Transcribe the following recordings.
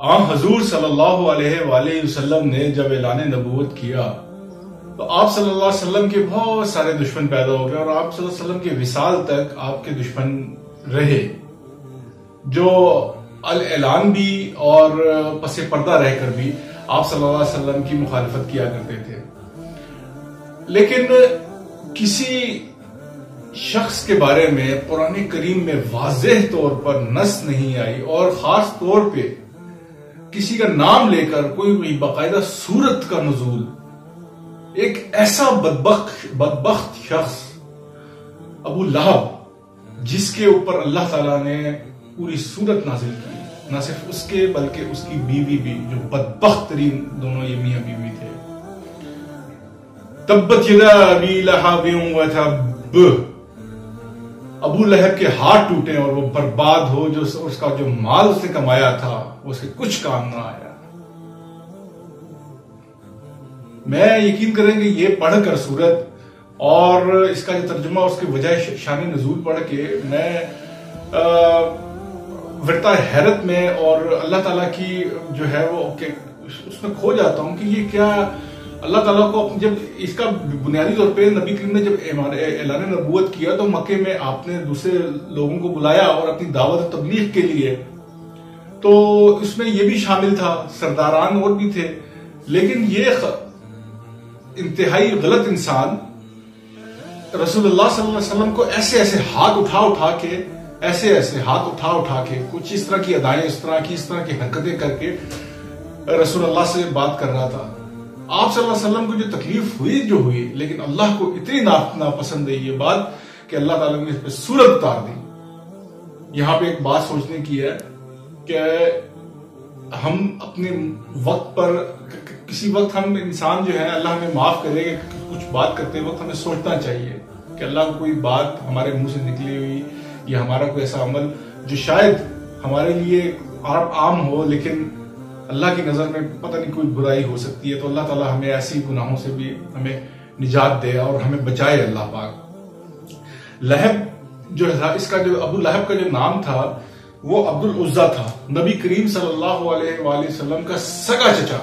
عام حضور صلی اللہ علیہ وآلہ وسلم نے جب اعلان نبوت کیا تو آپ صلی اللہ علیہ وسلم کے بہت سارے دشمن پیدا ہو گئے، اور آپ صلی اللہ علیہ وسلم کے وصال تک آپ کے دشمن رہے جو اعلان بھی اور پس پردہ رہ کر بھی آپ صلی اللہ علیہ وسلم کی مخالفت کیا کرتے تھے. لیکن کسی شخص کے بارے میں قرآن کریم میں واضح طور پر نص نہیں آئی، اور خاص طور پہ کسی کا نام لے کر کوئی باقاعدہ سورت کا نزول. ایک ایسا بدبخت شخص ابو لہب جس کے اوپر اللہ تعالیٰ نے پوری سورت نازل کی، نہ صرف اس کے بلکہ اس کی بیوی بھی، جو بدبخت ترین دونوں یہ میاں بیوی تھے. تبت یدا ابی لہب وتب، ابو لہب کے ہاتھ ٹوٹے اور وہ برباد ہو، جو اس کا جو مال اس نے کمایا تھا وہ اس کے کچھ کام نہ آیا. میں یقین کریں گے یہ پڑھ کر سورت اور اس کا جو ترجمہ اس کے وجہ شان نزول پڑھ کے میں ورطہ حیرت میں اور اللہ تعالیٰ کی جو ہے وہ اس میں کھو جاتا ہوں کہ یہ کیا اللہ تعالیٰ کو جب اس کا بنیادی طور پہ نبی کریم نے جب اعلان نبوت کیا تو مکے میں آپ نے دوسرے لوگوں کو بلایا اور اپنی دعوت تبلیغ کے لیے، تو اس میں یہ بھی شامل تھا، سرداران اور بھی تھے. لیکن یہ انتہائی غلط انسان رسول اللہ صلی اللہ علیہ وسلم کو ایسے ایسے ہاتھ اٹھا اٹھا کے کچھ اس طرح کی ادائیں، اس طرح کی حرکتیں کر کے رسول اللہ سے بات کر رہا تھا. آپ صلی اللہ علیہ وسلم کو جو تکلیف ہوئی لیکن اللہ کو اتنی ناپسند ہے یہ بات کہ اللہ تعالیٰ نے اس پہ سورت اتار دی. یہاں پہ ایک بات سوچنے کی ہے کہ ہم اپنے وقت پر کسی وقت ہم انسان جو ہے اللہ ہمیں معاف کرے کہ کچھ بات کرتے وقت ہمیں سوچنا چاہیے کہ اللہ کو کوئی بات ہمارے منہ سے نکلی ہوئی یا ہمارا کوئی ایسا عمل جو شاید ہمارے لیے عام ہو لیکن اللہ کی نظر میں پتہ نہیں کوئی برائی ہو سکتی ہے، تو اللہ تعالیٰ ہمیں ایسی گناہوں سے بھی ہمیں نجات دے اور ہمیں بچائے اللہ پاک. لہب جو ہے اس کا جو ابو لہب کا جو نام تھا وہ عبد العزا تھا، نبی کریم صلی اللہ علیہ وآلہ وسلم کا سگا چچا.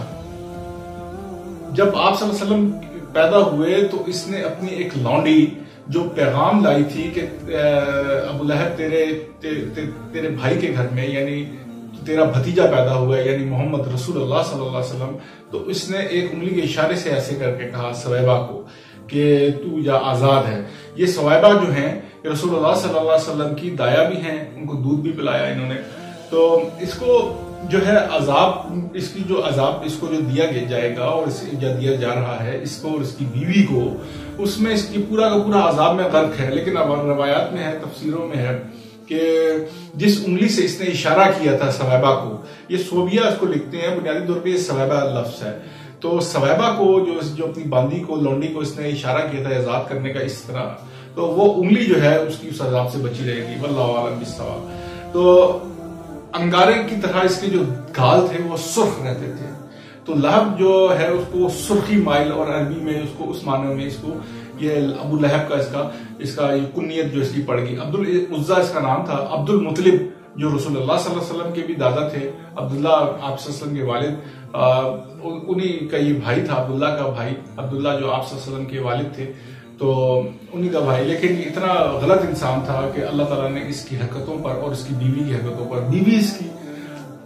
جب آپ صلی اللہ علیہ وسلم پیدا ہوئے تو اس نے اپنی ایک لونڈی جو پیغام لائی تھی کہ ابو لہب تیرے بھائی کے گھر میں یعنی تیرا بھتیجا پیدا ہوا ہے یعنی محمد رسول اللہ صلی اللہ علیہ وسلم، تو اس نے ایک انگلی کے اشارے سے ایسے کر کے کہا سویبہ کو کہ تو یا آزاد ہے. یہ سویبہ جو ہیں رسول اللہ صلی اللہ علیہ وسلم کی دایا بھی ہیں، ان کو دودھ بھی پلایا انہوں نے. تو اس کو جو ہے عذاب، اس کی جو عذاب اس کو جو دیا جائے گا اور دیا جا رہا ہے اس کو اور اس کی بیوی کو، اس میں اس کی پورا کا پورا عذاب میں غرق ہے. لیکن اب روایات میں ہے، تفسیروں میں ہے کہ جس انگلی سے اس نے اشارہ کیا تھا سویبہ کو، یہ سوبیہ اس کو لکھتے ہیں، بنیادی طور پہ یہ سویبہ لفظ ہے. تو سویبہ کو جو اپنی باندی کو لونڈی کو اس نے اشارہ کیا تھا آزاد کرنے کا اس طرح، تو وہ انگلی جو ہے اس کی اس عذاب سے بچی رہے گی. واللہ اعلم بالصواب. تو انگارے کی طرح اس کے جو گال تھے وہ سرخ رہتے تھے. تو لہب جو ہے اس کو سرخی مائل، اور عربی میں اس کو اس معنی میں اس کو یہ ابو لہب کا اس کا یہ کنیت جو اس کی پڑ گئی. عبد العزا اس کا نام تھا. عبد المطلب جو رسول اللہ صلی اللہ علیہ وسلم کے بھی دادا تھے، عبداللہ آپ صلی اللہ علیہ وسلم کے والد، انہی کا یہ بھائی تھا، عبداللہ کا بھائی، عبداللہ جو آپ صلی اللہ علیہ وسلم کے والد تھے، تو انہی کا بھائی. لیکن اتنا غلط انسان تھا کہ اللہ تعالیٰ نے اس کی حرکتوں پر اور اس کی بیوی کی حرکتوں پر، بیوی اس کی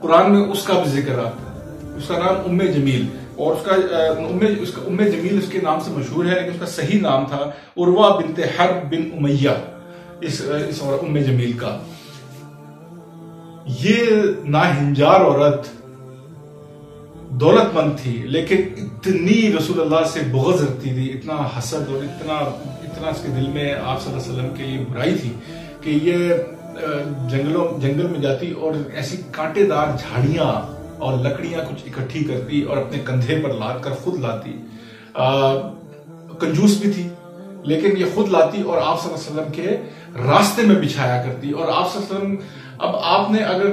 قرآن میں اس کا بھی ذکر آتا ہے، اس کا نام ام جمیل، اور اس کا ام جمیل اس کے نام سے مشہور ہے، لیکن اس کا صحیح نام تھا عروہ بنت حرب بن امیہ، اس ام جمیل کا. یہ ناہنجار عورت دولت مند تھی لیکن اتنی رسول اللہ سے بغض رکھتی تھی، اتنا حسد اور اتنا اس کے دل میں آپ صلی اللہ علیہ وسلم کے لیے برائی تھی کہ یہ جنگل میں جاتی اور ایسی کانٹے دار جھاڑیاں اور لکڑیاں کچھ اکٹھی کرتی اور اپنے کندھے پر لاد کر خود لاتی. کنجوس بھی تھی لیکن یہ خود لاتی اور آپ صلی اللہ علیہ وسلم کے راستے میں بچھایا کرتی. اور آپ صلی اللہ علیہ وسلم، اب آپ نے اگر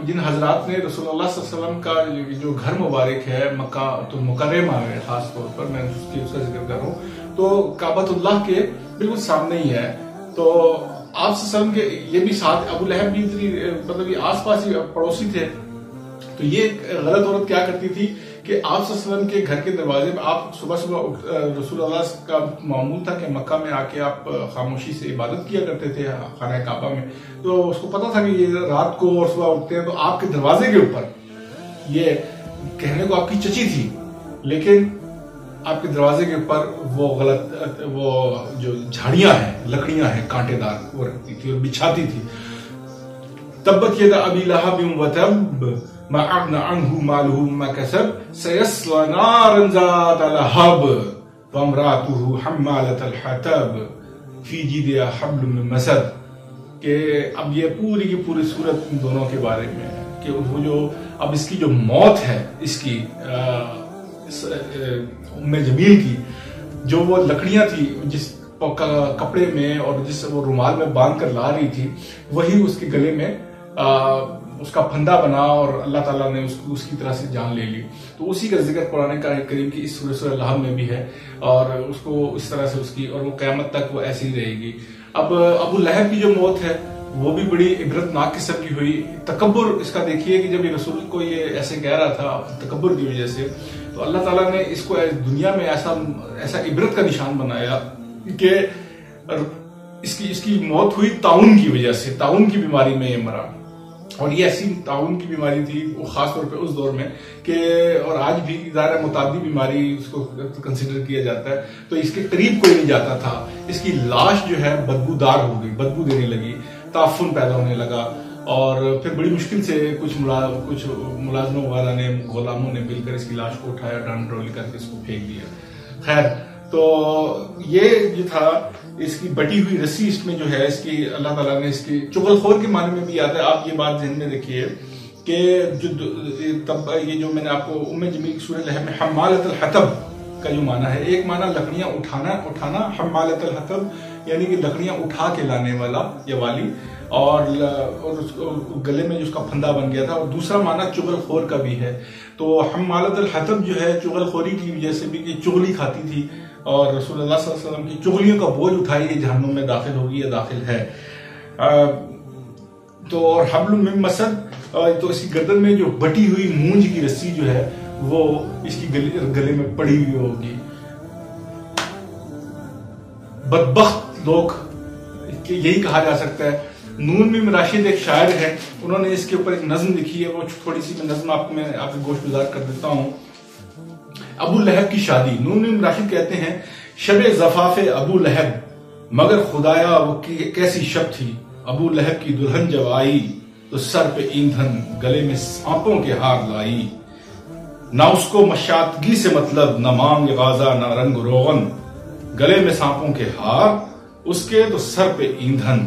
جن حضرات نے رسول اللہ صلی اللہ علیہ وسلم کا جو گھر مبارک ہے مکہ المکرمہ میں خاص طور پر میں اس کا ذکر کر رہا ہوں، تو کعبۃ اللہ کے بالکل سامنے ہی ہے. تو آپ صلی اللہ علیہ وسلم کے یہ بھی ساتھ ابو لہب بھی مطلب یہ آس پاس ہی پڑوسی تھے. تو یہ غلط عورت کیا کرتی تھی کہ آپ صلی اللہ علیہ وسلم کے گھر کے دروازے میں آپ صبح رسول اللہ کا معمول تھا کہ مکہ میں آ کے آپ خاموشی سے عبادت کیا کرتے تھے خانہ کعبہ میں، تو اس کو پتا تھا کہ یہ رات کو اور صبح اٹھتے ہیں، تو آپ کے دروازے کے اوپر، یہ کہنے کو آپ کی چچی تھی لیکن آپ کے دروازے کے اوپر وہ جو جھاڑیاں ہیں، لکڑیاں ہیں کانٹے دار، وہ رکھتی تھی اور بچھاتی تھی. تبت یدا ابی لہب وتب ما اغنى عنه ماله ما كسب سيصلى نارا ذات لهب وامراته حمالة الحطب في جيدها حبل من مسد. کہ اب یہ پوری کی پوری صورت ان دونوں کے بارے میں ہے کہ وہ جو اب اس کی جو موت ہے، اس کی ام جمیل کی، جو وہ لکڑیاں تھی جس کپڑے میں اور جس وہ رومال میں باندھ کر لا رہی تھی، وہی اس کے گلے میں اس کا پھندا بنا اور اللہ تعالیٰ نے اس کی طرح سے جان لے لی. تو اسی کا ذکر قرآن کریم کی اس سورہ لہب میں بھی ہے، اور اس کو اس طرح سے اس کی، اور وہ قیامت تک وہ ایسی ہی رہے گی. اب ابو لہب کی جو موت ہے وہ بھی بڑی عبرتناک قسم کی ہوئی. تکبر اس کا دیکھیے کہ جب یہ رسول کو یہ ایسے کہہ رہا تھا تکبر کی وجہ سے، تو اللہ تعالیٰ نے اس کو دنیا میں ایسا عبرت کا نشان بنایا کہ اس کی موت ہوئی طاعون کی وجہ سے. طاعون کی بیماری میں یہ مرا، اور یہ ایسی طاعون کی بیماری تھی وہ خاص طور پہ اس دور میں کہ، اور آج بھی ظاہر متعدی بیماری اس کو کنسیڈر کیا جاتا ہے، تو اس کے قریب کوئی نہیں جاتا تھا. اس کی لاش جو ہے بدبودار ہو گئی، بدبو دینے لگی، تعفن پیدا ہونے لگا، اور پھر بڑی مشکل سے کچھ ملازموں وغیرہ نے، غلاموں نے مل کر اس کی لاش کو اٹھایا، ڈان ڈرول کر کے اس کو پھینک دیا. خیر، تو یہ جو تھا اس کی بٹی ہوئی رسی، اس میں جو ہے اس کی اللہ تعالیٰ نے اس کی چغل خور کے معنی میں بھی آتا ہے. آپ یہ بات ذہن میں رکھیے کہ یہ جو میں نے آپ کو ام جمیل کی سورہ لہب میں حمالۃ الحطب کا جو معنی ہے، ایک معنی لکڑیاں اٹھانا، حمالۃ الحطب یعنی کہ لکڑیاں اٹھا کے لانے والا یا والی، اور اس گلے میں جو اس کا پھندا بن گیا تھا، اور دوسرا معنی چغل خور کا بھی ہے. تو حمالۃ الحطب جو ہے چغل خوری کی وجہ سے بھی، کہ چغلی کھاتی تھی اور رسول اللہ صلی اللہ علیہ وسلم کی چغلیوں کا بوجھ اٹھائی، یہ جہنم میں داخل ہوگی یا داخل ہے. تو اور حبل من مسد، تو اس کی گردن میں جو بٹی ہوئی مونج کی رسی جو ہے وہ اس کی گلے میں پڑی ہوئی ہوگی. بدبخت لوگ یہی کہا جا سکتا ہے. نون میم راشد ایک شاعر ہے، انہوں نے اس کے اوپر ایک نظم لکھی ہے، وہ تھوڑی سی نظم آپ کو گوش گزار کر دیتا ہوں. ابو لہب کی شادی. نون میم راشد کہتے ہیں، شب زفاف ابو لہب، مگر خدایا وہ کیسی شب تھی. ابو لہب کی دلہن جب آئی تو سر پہ ایندھن، گلے میں سانپوں کے ہار لائی. نہ اس کو مشاطگی سے مطلب، نہ مانگ غازہ نہ رنگ روغن، گلے میں سانپوں کے ہار، اس کے تو سر پہ ایندھن.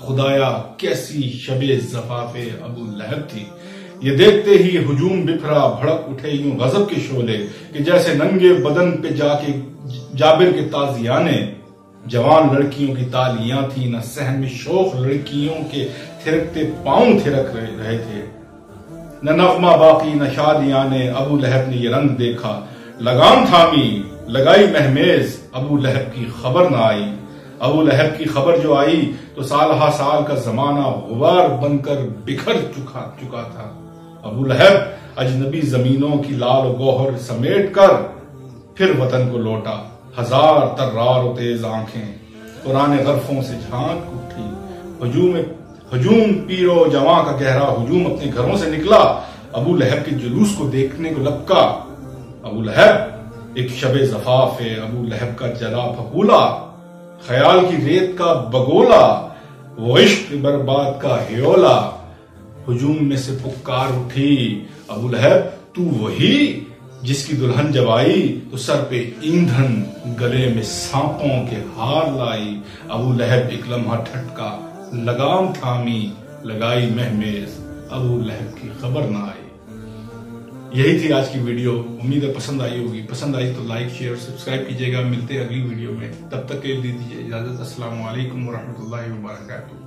خدایا کیسی شب زفاف ابو لہب تھی. یہ دیکھتے ہی ہجوم بکھرا، بھڑک اٹھے یوں غضب کے شعلے، کہ جیسے ننگے بدن پہ جا کے جابر کے تازیانے. جوان لڑکیوں کی تالیاں تھی، نہ صحن میں شوخ لڑکیوں کے تھرکتے پاؤں تھرک رہے تھے. نہ نغمہ باقی نہ شادیاں نے، ابو لہب نے یہ رنگ دیکھا. لگام تھامی لگائی مہمیز، ابو لہب کی خبر نہ آئی. ابو لہب کی خبر جو آئی تو سال ہا سال کا زمانہ غبار بن کر بکھر چکا تھا. ابو لہب اجنبی زمینوں کی لال و گوہر سمیٹ کر پھر وطن کو لوٹا. ہزار ترار و تیز آنکھیں پرانے غرفوں سے جھانک اٹھی. ہجوم پیرو جواں کا گہرا ہجوم اپنے گھروں سے نکلا. ابو لہب کے جلوس کو دیکھنے کو لپکا. ابو لہب ایک شب زفاف ہے، ابو لہب کا جلا پھپولا، خیال کی ریت کا بگولا، وہ عشق برباد کا ہیولا. ہجوم میں سے پکار اٹھی، ابو لہب تو وہی جس کی دلہن جب آئی تو سر پہ ایندھن، گلے میں سانپوں کے ہار لائی. ابو لہب ایک لمحہ ٹھٹکا، لگام تھامی لگائی مہمیز، ابو لہب کی خبر نہ آئی. یہی تھی آج کی ویڈیو. امید ہے پسند آئی ہوگی. پسند آئی تو لائک شیئر سبسکرائب کیجیے گا. ملتے ہیں اگلی ویڈیو میں، تب تک کے لیے دیجیے اجازت. السلام علیکم ورحمۃ اللہ وبرکاتہ.